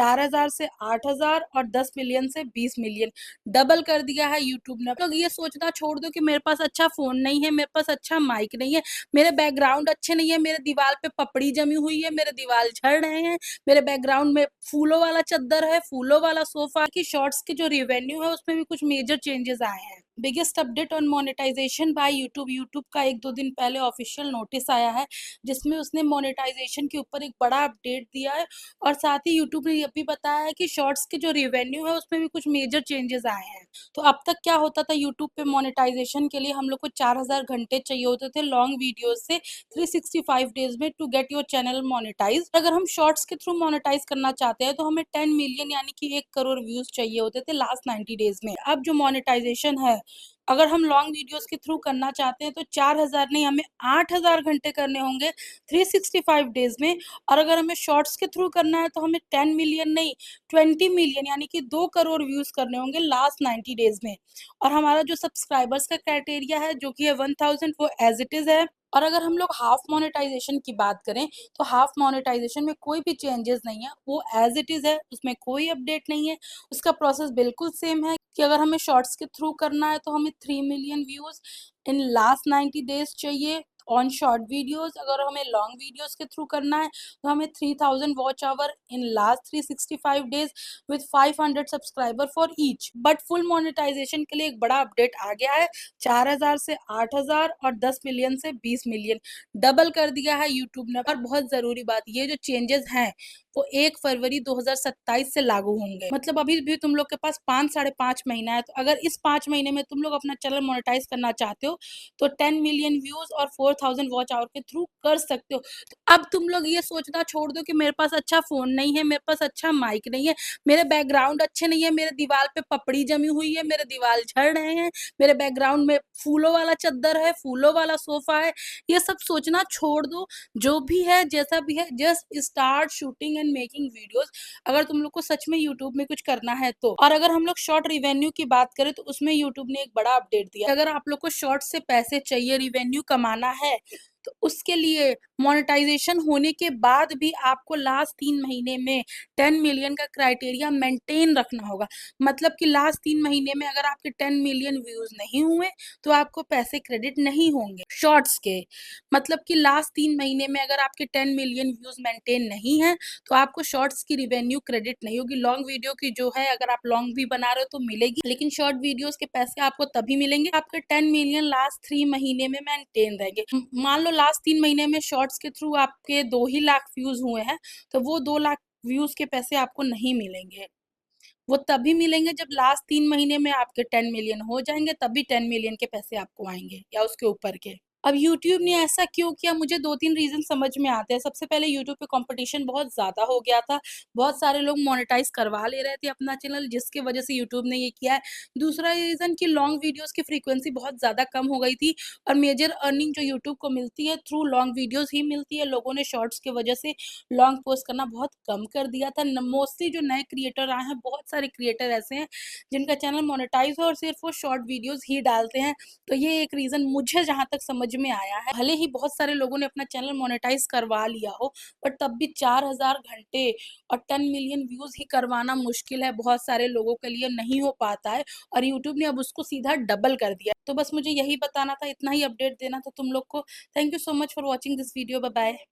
4,000 से 8,000 और 10 मिलियन से 20 मिलियन डबल कर दिया है यूट्यूब ने। तो ये सोचना छोड़ दो कि मेरे पास अच्छा फ़ोन नहीं है, मेरे पास अच्छा माइक नहीं है, मेरे बैकग्राउंड अच्छे नहीं है, मेरे दीवार पे पपड़ी जमी हुई है, मेरे दीवार झड़ रहे हैं, मेरे बैकग्राउंड में फूलों वाला चद्दर है, फूलों वाला सोफ़ा कि शॉर्ट्स की जो रेवेन्यू है उसमें भी कुछ मेजर चेंजेस आए हैं। Biggest update on monetisation by YouTube. YouTube का 1-2 दिन पहले ऑफिशियल नोटिस आया है जिसमें उसने मोनेटाइजेशन के ऊपर एक बड़ा अपडेट दिया है और साथ ही यूट्यूब ने ये भी बताया है कि शॉर्ट्स के जो रेवेन्यू है उसमें भी कुछ मेजर चेंजेस आए हैं। तो अब तक क्या होता था यूट्यूब पे मोनेटाइजेशन के लिए हम लोग को 4,000 घंटे चाहिए होते थे लॉन्ग वीडियोस से 365 डेज में to get your channel monetise. अगर हम शॉर्ट्स के थ्रू मोनेटाइज करना चाहते हैं तो हमें 10 मिलियन यानी कि 1 करोड़ व्यूज चाहिए होते थे लास्ट 90 डेज में। अब जो मोनेटाइजेशन है अगर हम लॉन्ग वीडियोस के थ्रू करना चाहते हैं तो 4,000 नहीं हमें 8,000 घंटे करने होंगे 365 डेज में। और अगर हमें शॉर्ट्स के थ्रू करना है तो हमें 10 मिलियन नहीं 20 मिलियन यानी कि 2 करोड़ व्यूज करने होंगे लास्ट 90 डेज में। और हमारा जो सब्सक्राइबर्स का क्राइटेरिया है जो कि है 1000 वो एज इट इज है। और अगर हम लोग हाफ मोनेटाइजेशन की बात करें तो हाफ मोनेटाइजेशन में कोई भी चेंजेस नहीं है, वो एज इट इज है, उसमें कोई अपडेट नहीं है। उसका प्रोसेस बिल्कुल सेम है कि अगर हमें शॉर्ट्स के थ्रू करना है तो हमें 3 million views in last 90 days चाहिए ऑन शॉर्ट वीडियोस। अगर हमें लॉन्ग वीडियोस के थ्रू करना है तो हमें 3000 watch hour in last 365 days with 500 subscriber for each. But full monetisation के लिए एक बड़ा अपडेट आ गया है। 4,000 से 8,000 और 10 मिलियन से 20 मिलियन डबल कर दिया है यूट्यूब ने। और बहुत जरूरी बात, ये जो चेंजेस हैं वो 1 फरवरी 2027 से लागू होंगे। मतलब अभी भी तुम लोग के पास 5 साढ़े 5 महीना है। तो अगर इस 5 महीने में तुम लोग अपना चैनल मोनेटाइज करना चाहते हो तो 10 मिलियन व्यूज और 4,000 वॉच आवर के थ्रू कर सकते हो। तो अब तुम लोग ये सोचना छोड़ दो कि मेरे पास अच्छा फोन नहीं है, मेरे पास अच्छा माइक नहीं है, मेरे बैकग्राउंड अच्छे नहीं है, मेरे दीवार पे पपड़ी जमी हुई है, मेरे दीवार झड़ रहे हैं, मेरे बैकग्राउंड में फूलों वाला चद्दर है, फूलों वाला सोफा है। ये सब सोचना छोड़ दो। जो भी है जैसा भी है just start shooting and making videos अगर तुम लोग को सच में यूट्यूब में कुछ करना है तो। और अगर हम लोग शॉर्ट रिवेन्यू की बात करें तो उसमें यूट्यूब ने एक बड़ा अपडेट दिया। अगर आप लोग को शॉर्ट से पैसे चाहिए, रिवेन्यू कमाना है तो उसके लिए मोनेटाइजेशन होने के बाद भी आपको लास्ट 3 महीने में 10 मिलियन का क्राइटेरिया मेंटेन रखना होगा। मतलब कि लास्ट 3 महीने में अगर आपके 10 मिलियन व्यूज नहीं हुए तो आपको पैसे क्रेडिट नहीं होंगे शॉर्ट्स के। मतलब कि लास्ट 3 महीने में अगर आपके 10 मिलियन व्यूज मेंटेन नहीं है तो आपको शॉर्ट्स की रिवेन्यू क्रेडिट नहीं होगी। लॉन्ग वीडियो की जो है अगर आप लॉन्ग भी बना रहे हो तो मिलेगी, लेकिन शॉर्ट वीडियोस के पैसे आपको तभी मिलेंगे आपके 10 मिलियन लास्ट 3 महीने में मेंटेन रहेंगे। मान लो लास्ट 3 महीने में शॉर्ट्स के थ्रू आपके 2 ही लाख व्यूज हुए हैं तो वो 2 लाख व्यूज के पैसे आपको नहीं मिलेंगे। वो तभी मिलेंगे जब लास्ट 3 महीने में आपके 10 मिलियन हो जाएंगे, तभी 10 मिलियन के पैसे आपको आएंगे या उसके ऊपर के। अब यूट्यूब ने ऐसा क्यों किया, मुझे 2-3 रीज़न समझ में आते हैं। सबसे पहले यूट्यूब पे कंपटीशन बहुत ज़्यादा हो गया था। बहुत सारे लोग मोनेटाइज़ करवा ले रहे थे अपना चैनल जिसकी वजह से यूट्यूब ने ये किया है। दूसरा रीज़न कि लॉन्ग वीडियोज़ की फ्रीक्वेंसी बहुत ज़्यादा कम हो गई थी और मेजर अर्निंग जो यूट्यूब को मिलती है थ्रू लॉन्ग वीडियोज़ ही मिलती है। लोगों ने शॉर्ट्स की वजह से लॉन्ग पोस्ट करना बहुत कम कर दिया था। न मोस्टली जो नए क्रिएटर आए हैं, बहुत सारे क्रिएटर ऐसे हैं जिनका चैनल मोनेटाइज़ है और सिर्फ़ वो शॉर्ट वीडियोज़ ही डालते हैं। तो ये एक रीज़न मुझे जहाँ तक समझ में आया है। भले ही बहुत सारे लोगों ने अपना चैनल मोनेटाइज़ करवा लिया हो, बट तब भी 4,000 घंटे और 10 मिलियन व्यूज़ ही करवाना मुश्किल है, बहुत सारे लोगों के लिए नहीं हो पाता है और यूट्यूब ने अब उसको सीधा डबल कर दिया। तो बस मुझे यही बताना था, इतना ही अपडेट देना था तुम लोग को। Thank you so much for watching this video. Bye bye.